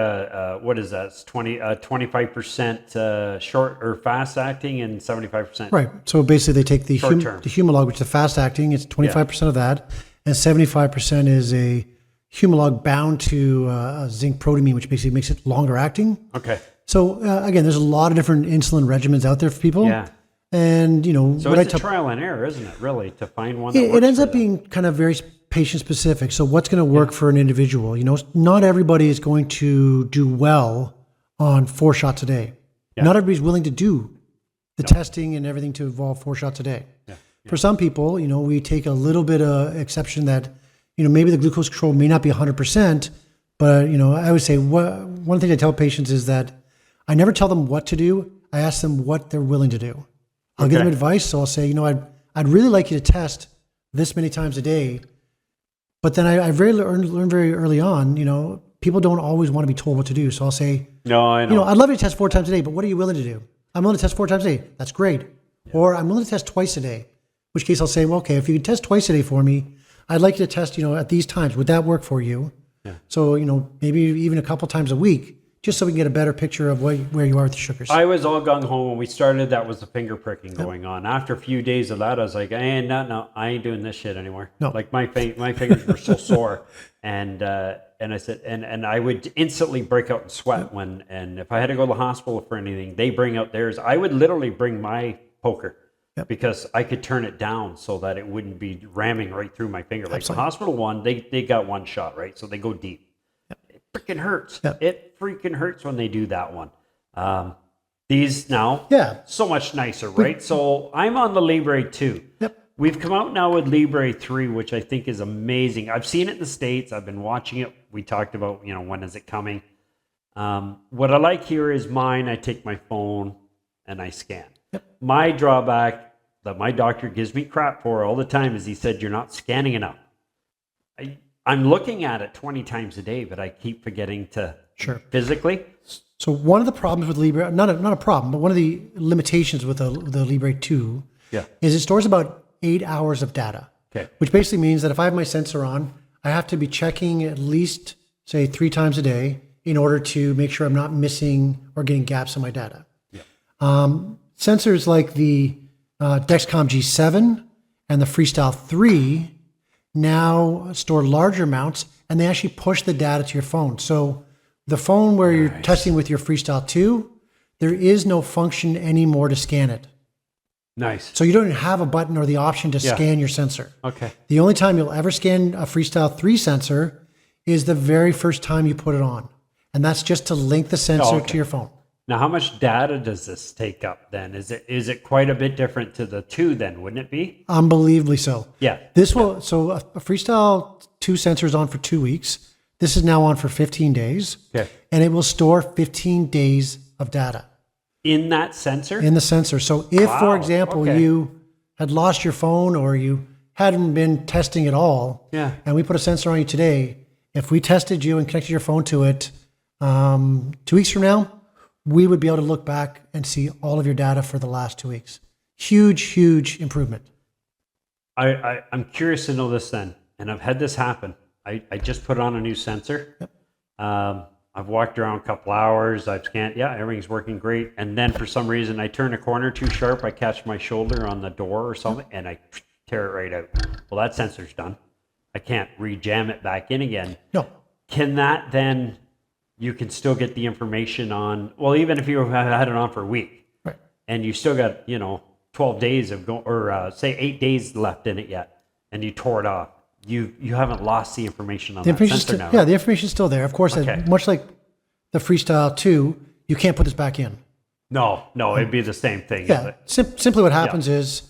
what is that? It's 25% short or fast acting and 75%. Right. So basically, they take the Humalog, which is fast acting. It's 25% of that, and 75% is a Humalog bound to zinc protamine, which basically makes it longer acting. Okay. So again, there's a lot of different insulin regimens out there for people. Yeah. And so it's a trial and error, isn't it? Really, to find one. It ends up being kind of very patient specific. So what's going to work for an individual? Not everybody is going to do well on 4 shots a day. Yeah. Not everybody's willing to do the testing and everything to involve 4 shots a day. Yeah. Yeah. For some people, we take a little bit of exception that, maybe the glucose control may not be 100%, but I would say one thing I tell patients is that I never tell them what to do. I ask them what they're willing to do. I'll give them advice. So I'll say, I'd really like you to test this many times a day. But then I've learned very early on, people don't always want to be told what to do. So I'll say, no, I know. I'd love you to test 4 times a day, but what are you willing to do? I'm willing to test 4 times a day. That's great. Yeah. Or I'm willing to test twice a day, in which case I'll say, well, okay, if you could test twice a day for me, I'd like you to test, at these times. Would that work for you? Yeah. So, maybe even a couple times a week, just so we can get a better picture of where you are with the sugars. I was all gung-ho when we started. That was the finger pricking going on. After a few days of that, I was like, no, I ain't doing this shit anymore. No. Like my fingers were so sore. And I said, and I would instantly break out in sweat and if I had to go to the hospital for anything, they bring out theirs. I would literally bring my poker because I could turn it down so that it wouldn't be ramming right through my finger. Like the hospital one, they got one shot, right? So they go deep. It freaking hurts. It freaking hurts when they do that one. These now, so much nicer, right? So I'm on the Libre 2. Yep. We've come out now with Libre 3, which I think is amazing. I've seen it in the States. I've been watching it. We talked about, when is it coming? What I like here is mine. I take my phone and I scan. Yep. My drawback that my doctor gives me crap for all the time is he said, you're not scanning enough. I'm looking at it 20 times a day, but I keep forgetting to physically. So one of the problems with Libre, not a problem, but one of the limitations with the Libre 2 is it stores about 8 hours of data, which basically means that if I have my sensor on, I have to be checking at least, say, 3 times a day in order to make sure I'm not missing or getting gaps in my data. Sensors like the Dexcom G7 and the Freestyle 3 now store larger amounts, and they actually push the data to your phone. So the phone where you're testing with your Freestyle 2, there is no function anymore to scan it. Nice. So you don't even have a button or the option to scan your sensor. Okay. The only time you'll ever scan a Freestyle 3 sensor is the very first time you put it on. And that's just to link the sensor to your phone. Now, how much data does this take up then? Is it quite a bit different to the 2 then, wouldn't it be? Unbelievably so. Yeah. This will, so a Freestyle 2 sensor is on for 2 weeks. This is now on for 15 days. Okay. And it will store 15 days of data In that sensor? in the sensor. So if, for Wow, example, okay. you had lost your phone or you hadn't been testing at all, Yeah. and we put a sensor on you today, if we tested you and connected your phone to it 2 weeks from now, we would be able to look back and see all of your data for the last 2 weeks. Huge improvement. I'm curious to know this then, and I've had this happen. I just put on a new sensor. Yep. I've walked around a couple hours. I've scanned. Yeah, everything's working great. And then for some reason, I turn a corner too sharp. I catch my shoulder on the door or something, and I tear it right out. Well, that sensor's done. I can't re-jam it back in again. No. Can that then, you can still get the information on, well, even if you have had it on for a week, Right. and you still got, 12 days of say 8 days left in it yet, and you tore it off, you haven't lost the information on The that information sensor now. yeah, the information is still there. Of course, Okay. much like the Freestyle 2, you can't put this back in. No, it'd be the same thing. Yeah, simply what happens is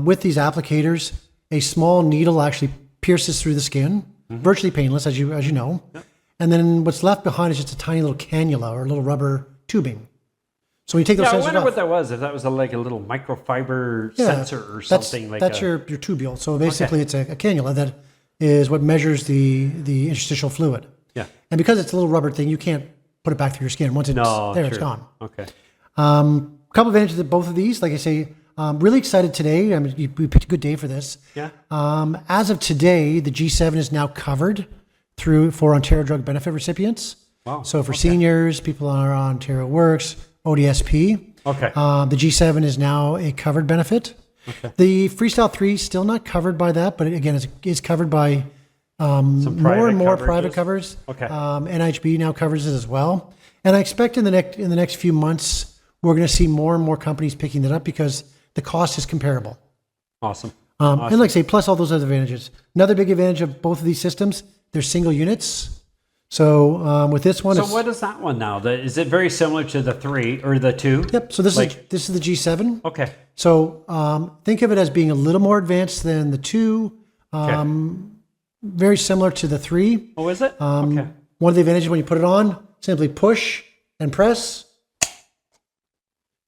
with these applicators, a small needle actually pierces through the skin, virtually painless, as you know. Yep. And then what's left behind is just a tiny little cannula or a little rubber tubing. So when you take those Yeah, I sensors wonder off, what that was. If that was like a little microfiber sensor or something like that's that. your tubule. So basically, it's a cannula that is what measures the interstitial fluid. Yeah. And because it's a little rubber thing, you can't put it back through your skin. Once it's there, it's true. gone. Okay. Couple of advantages of both of these. Like I say, really excited today. I mean, we picked a good day for this. Yeah. As of today, the G7 is now covered for Ontario Drug Benefit recipients. Wow. So for seniors, people on Ontario Works, ODSP. Okay. The G7 is now a covered benefit. Okay. The Freestyle 3 is still not covered by that, but again, it's covered by Some more and more coverages? private covers. Okay. NIHB now covers it as well. And I expect in the next few months, we're going to see more and more companies picking that up because the cost is comparable. Awesome. And like I say, plus all those other advantages. Another big advantage of both of these systems, they're single units. So with this one, So what is that one now? Is it very similar to the 3 or the 2? Yep. So this is the G7. Okay. So think of it as being a little more advanced than the 2. Very similar to the 3. Oh, is it? Okay. One of the advantages when you put it on, simply push and press.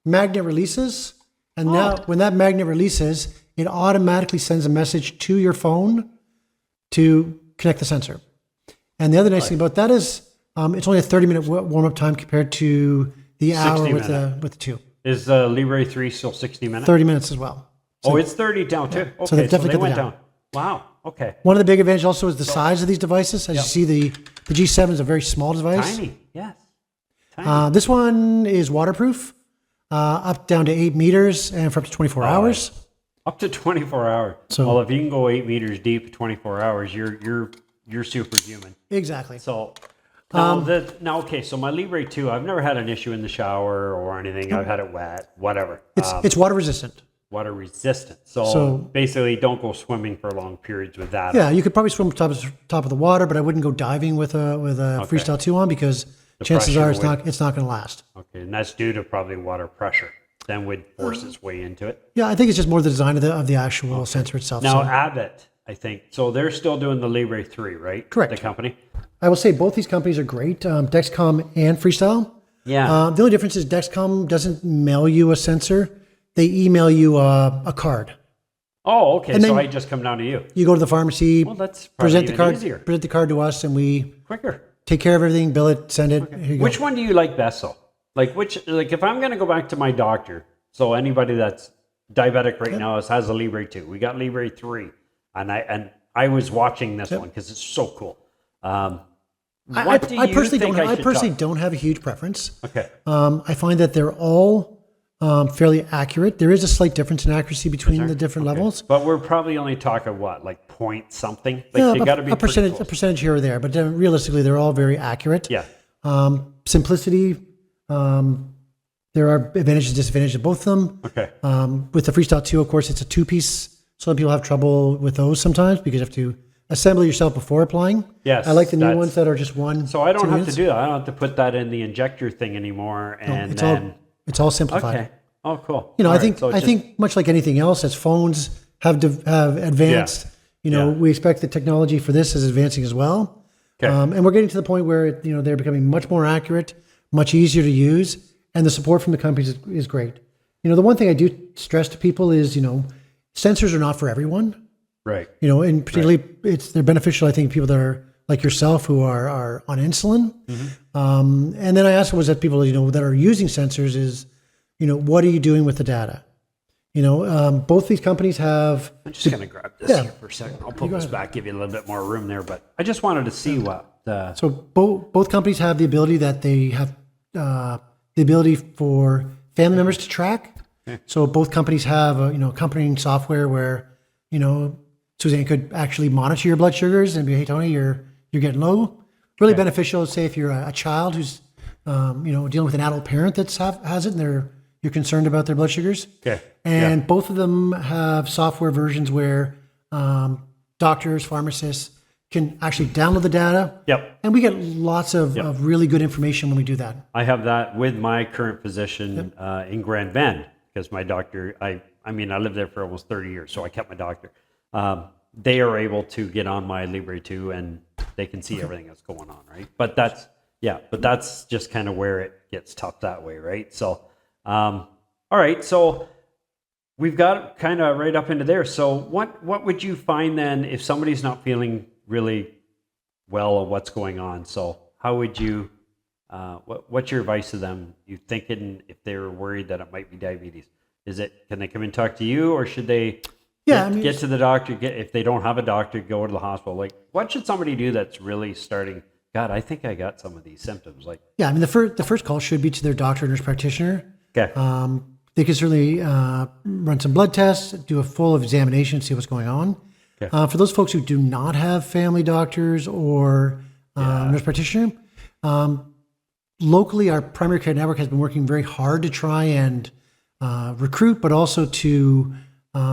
Magnet releases. And now when that magnet releases, it automatically sends a message to your phone to connect the sensor. And the other nice thing about that is it's only a 30-minute warm-up time compared to the hour 60 with the 2. Is the Libre 3 still 60 minutes? 30 minutes as well. Oh, it's 30 down too. Okay, So they've definitely they cut went it down. down. Wow. Okay. One of the big advantages also is the size of these devices. As you see, the G7 is a very small device. Tiny. Yes. Tiny. This one is waterproof, up down to 8 meters and for up to 24 hours. Up to 24 hours. So- Well, if you can go 8 meters deep, 24 hours, you're superhuman. Exactly. So now, okay. So my Libre 2, I've never had an issue in the shower or anything. I've had it wet, whatever. It's water resistant. Water resistant. So basically, don't go swimming for long periods with that. Yeah, you could probably swim top of the water, but I wouldn't go diving with a Freestyle 2 on because chances are it's not going to last. Okay, and that's due to probably water pressure. Then would force its way into it. Yeah, I think it's just more the design of the actual sensor itself. Now, So Abbott, I think. So they're still doing the Libre 3, right? Correct. The company. I will say both these companies are great, Dexcom and Freestyle. Yeah. The only difference is Dexcom doesn't mail you a sensor; they email you a card. Oh, okay. And So then- I just come down to you. You go to the pharmacy, Well, that's probably present the even card, easier. present the card to us, and we Quicker. take care of everything, bill it, send it. Here you go. Which one do you like best, though? Like if I'm going to go back to my doctor, so anybody that's diabetic right now has a Libre 2. We got Libre 3, and I was watching this one because it's so cool. I personally don't have a huge preference. Okay. I find that they're all fairly accurate. There is a slight difference in accuracy between the different levels. But we're probably only talking what, like point something? Like Yeah, they got to be a percentage, pretty a close. percentage here or there, but realistically, they're all very accurate. Yeah. Simplicity. There are advantages and disadvantages of both of them. Okay. With the Freestyle 2, of course, it's a 2-piece. Some people have trouble with those sometimes because you have to assemble yourself before applying. Yes, I like the new ones that are just one. So I don't 2 have minutes. to do that. I don't have to put that in the injector thing anymore. And It's all simplified. okay. Oh, cool. You know, All I think right, so I think much like anything else, as phones have advanced, we expect the technology for this is advancing as well. Okay. And we're getting to the point where they're becoming much more accurate, much easier to use, and the support from the companies is great. The one thing I do stress to people is sensors are not for everyone. Right. And particularly they're beneficial. I think people that are like yourself who are on insulin. And then I ask was that people that are using sensors is what are you doing with the data? Both these companies have. I'm just going to grab this here for a second. I'll pull this back, give you a little bit more room there. But I just wanted to see what. So both companies have the ability that they have the ability for family members to track. Okay. So both companies have accompanying software where Suzanne could actually monitor your blood sugars and be, hey Tony, you're getting low. Really beneficial. Say if you're a child who's dealing with an adult parent that has it and you're concerned about their blood sugars. Okay. And both of them have software versions where doctors, pharmacists can actually download the data. Yep. And we get lots of really good information when we do that. I have that with my current physician in Grand Bend because my doctor, I lived there for almost 30 years, so I kept my doctor. They are able to get on my Libre 2 and they can see everything that's going on, right? But that's just kind of where it gets tough that way, right? So, all right, so we've got kind of right up into there. So what would you find then if somebody's not feeling really well of what's going on? So how would you, what's your advice to them? You thinking if they were worried that it might be diabetes? Can they come and talk to you or should they get to the doctor? If they don't have a doctor, go to the hospital. Like what should somebody do that's really starting, God, I think I got some of these symptoms. The first call should be to their doctor or nurse practitioner. Okay. They can certainly run some blood tests, do a full examination, see what's going on. Okay. For those folks who do not have family doctors or nurse practitioner, locally our primary care network has been working very hard to try and recruit, but also to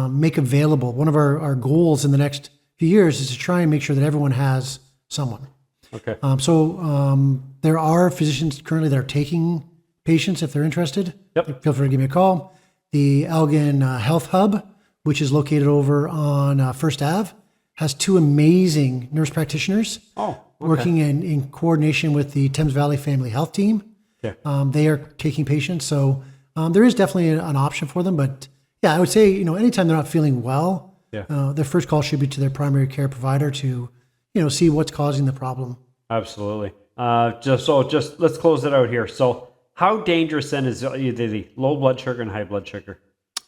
make available. One of our goals in the next few years is to try and make sure that everyone has someone. Okay. So there are physicians currently that are taking patients if they're interested. Yep. Feel free to give me a call. The Elgin Health Hub, which is located over on First Ave, has 2 amazing nurse practitioners working in coordination with the Thames Valley Family Health Team. Okay. They are taking patients. So there is definitely an option for them. But I would say, anytime they're not feeling well, their first call should be to their primary care provider to, see what's causing the problem. Absolutely. Just let's close it out here. So how dangerous then is the low blood sugar and high blood sugar?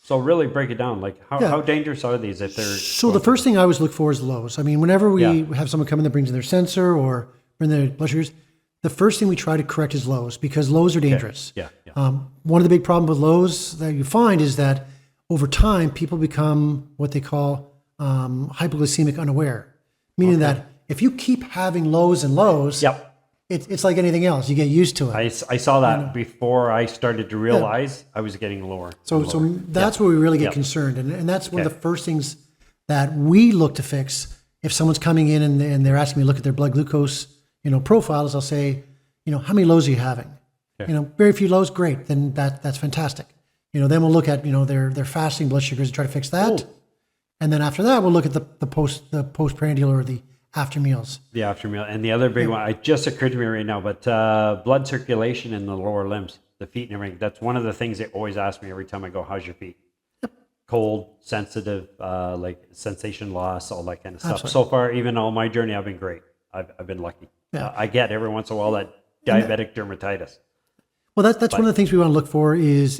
So really break it down. Like how dangerous are these if they're... So the first thing I always look for is lows. I mean, whenever we have someone come in that brings in their sensor or bring their blood sugars, the first thing we try to correct is lows because lows are dangerous. Okay. Yeah. One of the big problems with lows that you find is that over time, people become what they call hypoglycemic unaware, meaning that if you keep having lows and lows, it's like anything else. You get used to it. I saw that before I started to realize I was getting lower. So that's where we really get concerned. And that's one of the first things that we look to fix. If someone's coming in and they're asking me to look at their blood glucose, profiles, I'll say, how many lows are you having? Okay. Very few lows, great. Then that's fantastic. Then we'll look at, their fasting blood sugars and try to fix that. Cool. And then after that, we'll look at the postprandial or the after meals. The after meal. And the other big one, it just occurred to me right now, but blood circulation in the lower limbs, the feet and everything. That's one of the things they always ask me every time I go, how's your feet? Yep. Cold, sensitive, like sensation loss, all that kind of stuff. Absolutely. So far, even on my journey, I've been great. I've been lucky. Yeah. I get every once in a while that diabetic dermatitis. Well, that's one of the things we want to look for is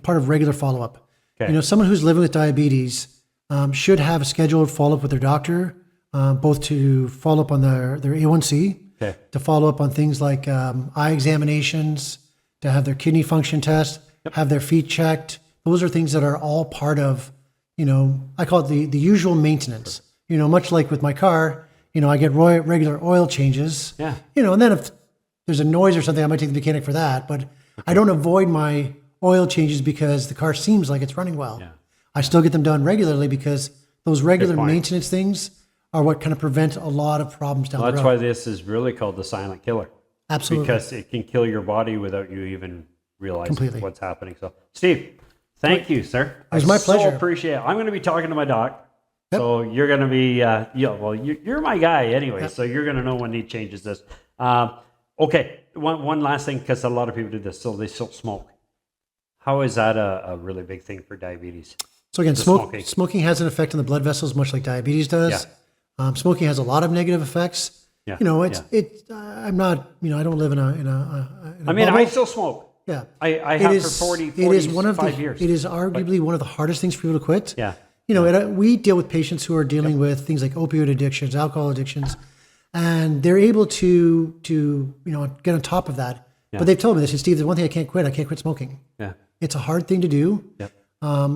part of regular follow-up. Okay. Someone who's living with diabetes should have a scheduled follow-up with their doctor, both to follow up on their A1C, to follow up on things like eye examinations, to have their kidney function test, have their feet checked. Those are things that are all part of, I call it the usual maintenance. Much like with my car, I get regular oil changes. Yeah. And then if there's a noise or something, I might take the mechanic for that. But I don't avoid my oil changes because the car seems like it's running well. Yeah. I still get them done regularly because those regular maintenance things are what kind of prevent a lot of problems down Well, the that's road. why this is really called the silent killer. Absolutely. Because it can kill your body without you even realizing Completely. what's happening. So, Steve, thank you, sir. It was my pleasure. So appreciate it. I'm going to be talking to my doc. Yep. So you're going to be, you're my guy anyway. So you're going to know when he changes this. Okay, one last thing, because a lot of people do this. So they still smoke. How is that a really big thing for diabetes? So again, smoking. smoking has an effect on the blood vessels, much like diabetes does. Smoking has a lot of negative effects. Yeah. I'm not, I don't live in a I mean, bubble. I still smoke. Yeah. I have for 45 years. It is arguably one of the hardest things for people to quit. Yeah. We deal with patients who are dealing with things like opioid addictions, alcohol addictions, and they're able to get on top of that. Yeah. But they've told me this, Steve, there's one thing I can't quit smoking. Yeah. It's a hard thing to do. Yep.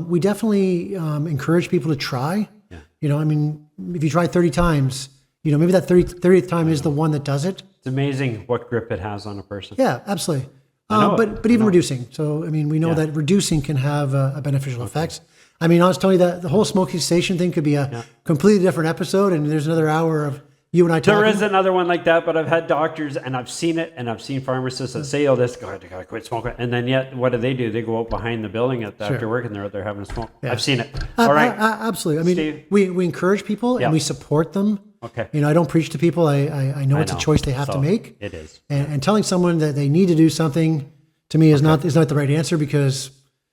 We definitely encourage people to try. Yeah. If you try 30 times, maybe that 30th time is the one that does it. It's amazing what grip it has on a person. Yeah, absolutely. I know But even reducing. So, we know that reducing can have a beneficial effects. I was telling you that the whole smoking cessation thing could be a completely different episode, and there's another hour of you and I talking. There is another one like that, but I've had doctors and I've seen it, and I've seen pharmacists that say, this guy got to quit smoking. And then yet, what do? They go out behind the building after work and they're out there having a smoke. Yeah. I've seen it. All right. Absolutely. Steve? We encourage people and we support them. Okay. I don't preach to people. I know it's a choice they have to make. It is. And telling someone that they need to do something, to me, is not the right answer, because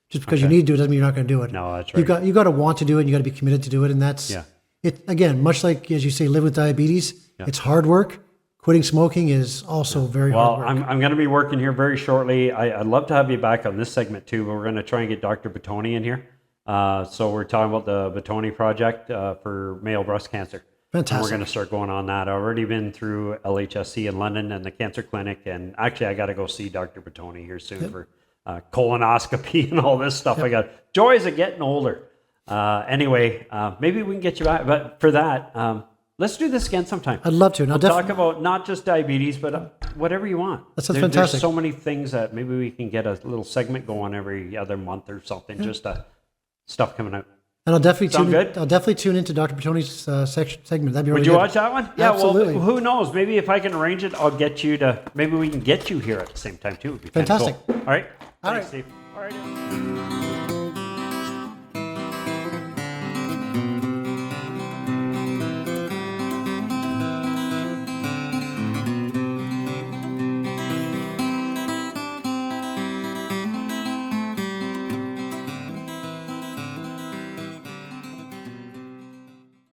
just because you need to do it doesn't mean you're not going to do it. No, that's right. You got to want to do it, and you got to be committed to do it. And that's it. Again, much like, as you say, live with diabetes, it's hard work. Quitting smoking is also very hard work. I'm going to be working here very shortly. I'd love to have you back on this segment too, but we're going to try and get Dr. Bottoni in here. So we're talking about the Bottoni project for male breast cancer. Fantastic. And we're going to start going on that. I've already been through LHSC in London and the cancer clinic, and actually I got to go see Dr. Bottoni here soon for colonoscopy and all this stuff. I got joys of getting older. Anyway, maybe we can get you back, but for that, let's do this again sometime. I'd love to. And we'll talk about not just diabetes, but whatever you want. That sounds fantastic. There's so many things that maybe we can get a little segment going every other month or something. Just stuff coming out. And I'll definitely I'll tune into Dr. Bottoni's segment. That'd be really Would good. you watch that one? Yeah, absolutely. Well, who knows? Maybe if I can arrange it, I'll get you to. Maybe we can get you here at the same time too. It'd be fantastic. Cool. All right. All Thanks, right. Steve. All right.